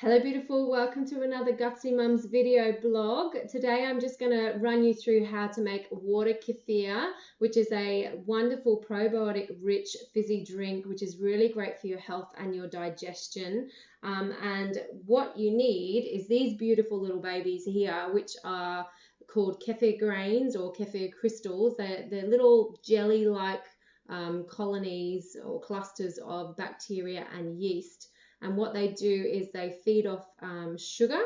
Hello beautiful, welcome to another Gutsy Mums video blog. Today I'm just going to run you through how to make water kefir, which is a wonderful probiotic rich fizzy drink which is really great for your health and your digestion. And what you need is these beautiful little babies here, which are called kefir grains or kefir crystals. They're little jelly-like colonies or clusters of bacteria and yeast. And what they do is they feed off sugar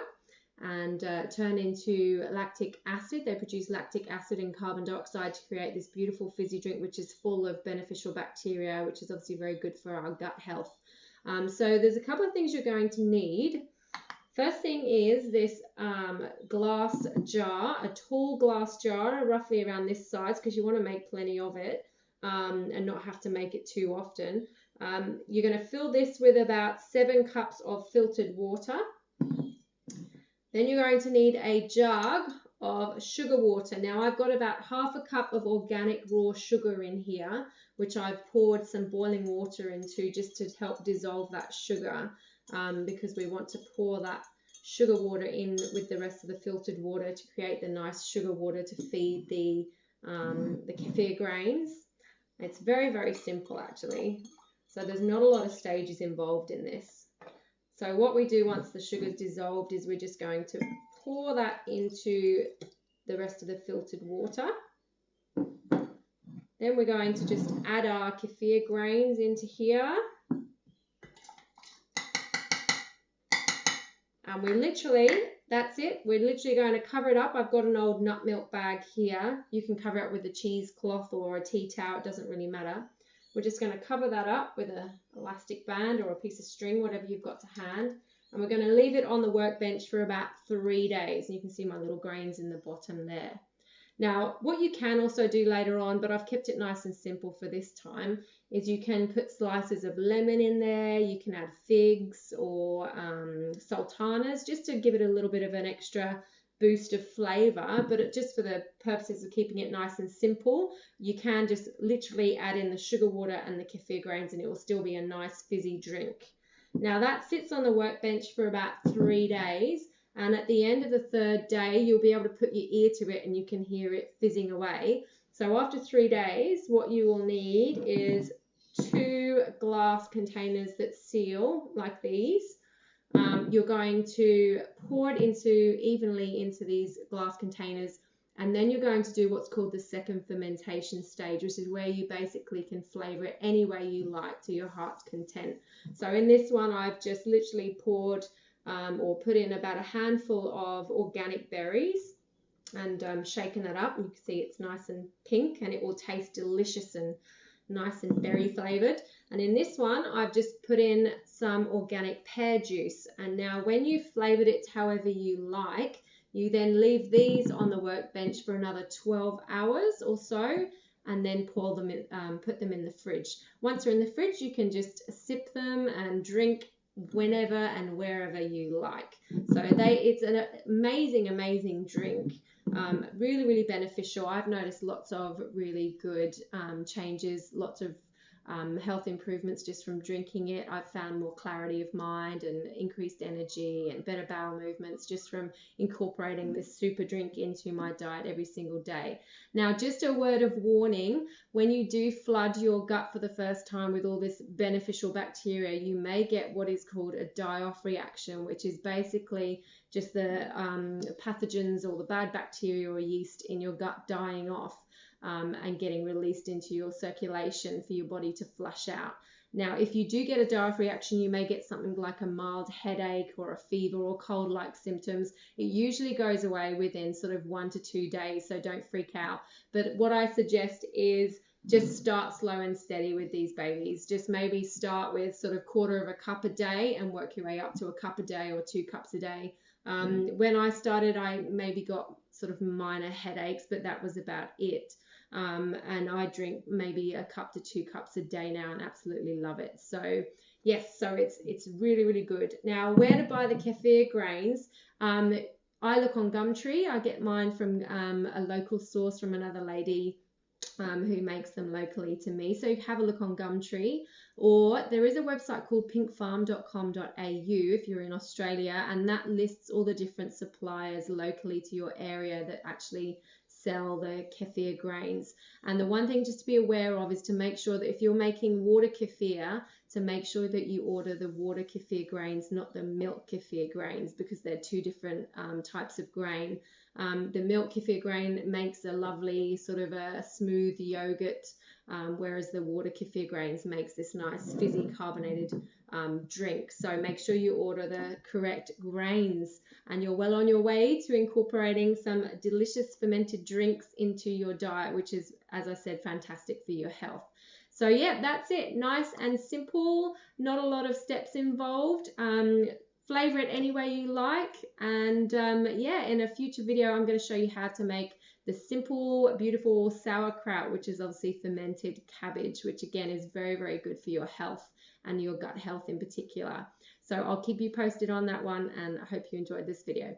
and turn into lactic acid. They produce lactic acid and carbon dioxide to create this beautiful fizzy drink, which is full of beneficial bacteria, which is obviously very good for our gut health. So there's a couple of things you're going to need. First thing is this glass jar, a tall glass jar, roughly around this size, because you want to make plenty of it and not have to make it too often. You're going to fill this with about 7 cups of filtered water. Then you're going to need a jug of sugar water. Now I've got about half a cup of organic raw sugar in here, which I've poured some boiling water into just to help dissolve that sugar, because we want to pour that sugar water in with the rest of the filtered water to create the nice sugar water to feed the kefir grains. It's very, very simple actually. So there's not a lot of stages involved in this. So what we do once the sugar's dissolved is we're just going to pour that into the rest of the filtered water. Then we're going to just add our kefir grains into here. And we literally, that's it. We're literally going to cover it up. I've got an old nut milk bag here. You can cover it with a cheesecloth or a tea towel. It doesn't really matter. We're just going to cover that up with an elastic band or a piece of string, whatever you've got to hand. And we're going to leave it on the workbench for about 3 days. And you can see my little grains in the bottom there. Now, what you can also do later on, but I've kept it nice and simple for this time, is you can put slices of lemon in there. You can add figs or sultanas just to give it a little bit of an extra boost of flavor, but just for the purposes of keeping it nice and simple, you can just literally add in the sugar water and the kefir grains and it will still be a nice fizzy drink. Now that sits on the workbench for about 3 days, and at the end of the 3rd day you'll be able to put your ear to it and you can hear it fizzing away. So after 3 days what you will need is 2 glass containers that seal like these. You're going to pour it evenly into these glass containers, and then you're going to do what's called the second fermentation stage, which is where you basically can flavor it any way you like to your heart's content. So in this one I've just literally poured or put in about a handful of organic berries and shaken it up, and you can see it's nice and pink and it will taste delicious and nice and berry flavored. And in this one I've just put in some organic pear juice, and now when you've flavored it however you like, you then leave these on the workbench for another 12 hours or so, and then pour them in, put them in the fridge. Once they're in the fridge you can just sip them and drink whenever and wherever you like. So it's an amazing drink. Really beneficial. I've noticed lots of really good changes, lots of health improvements just from drinking it. I've found more clarity of mind and increased energy and better bowel movements just from incorporating this super drink into my diet every single day. Now, just a word of warning, when you do flood your gut for the first time with all this beneficial bacteria, you may get what is called a die-off reaction, which is basically just the pathogens or the bad bacteria or yeast in your gut dying off and getting released into your circulation for your body to flush out. Now, if you do get a die-off reaction, you may get something like a mild headache or a fever or cold-like symptoms. It usually goes away within sort of 1 to 2 days, so don't freak out. But what I suggest is just start slow and steady with these babies. Just maybe start with sort of 1/4 of a cup a day and work your way up to a cup a day or 2 cups a day. When I started, I maybe got sort of minor headaches, but that was about it. And I drink maybe 1 cup to 2 cups a day now and absolutely love it. So yes, so it's really good. Now, where to buy the kefir grains? I look on Gumtree. I get mine from a local source from another lady who makes them locally to me. So have a look on Gumtree, or there is a website called pinkfarm.com.au if you're in Australia, and that lists all the different suppliers locally to your area that actually sell the kefir grains. And the one thing just to be aware of is to make sure that if you're making water kefir, to make sure that you order the water kefir grains, not the milk kefir grains, because they're two different types of grain. The milk kefir grain makes a lovely sort of a smooth yogurt, whereas the water kefir grains makes this nice fizzy carbonated drink. So make sure you order the correct grains, and you're well on your way to incorporating some delicious fermented drinks into your diet, which is, as I said, fantastic for your health. So yeah, that's it. Nice and simple, not a lot of steps involved. Flavor it any way you like, and yeah, in a future video I'm going to show you how to make the simple, beautiful sauerkraut, which is obviously fermented cabbage, which again is very, very good for your health and your gut health in particular. So I'll keep you posted on that one, and I hope you enjoyed this video.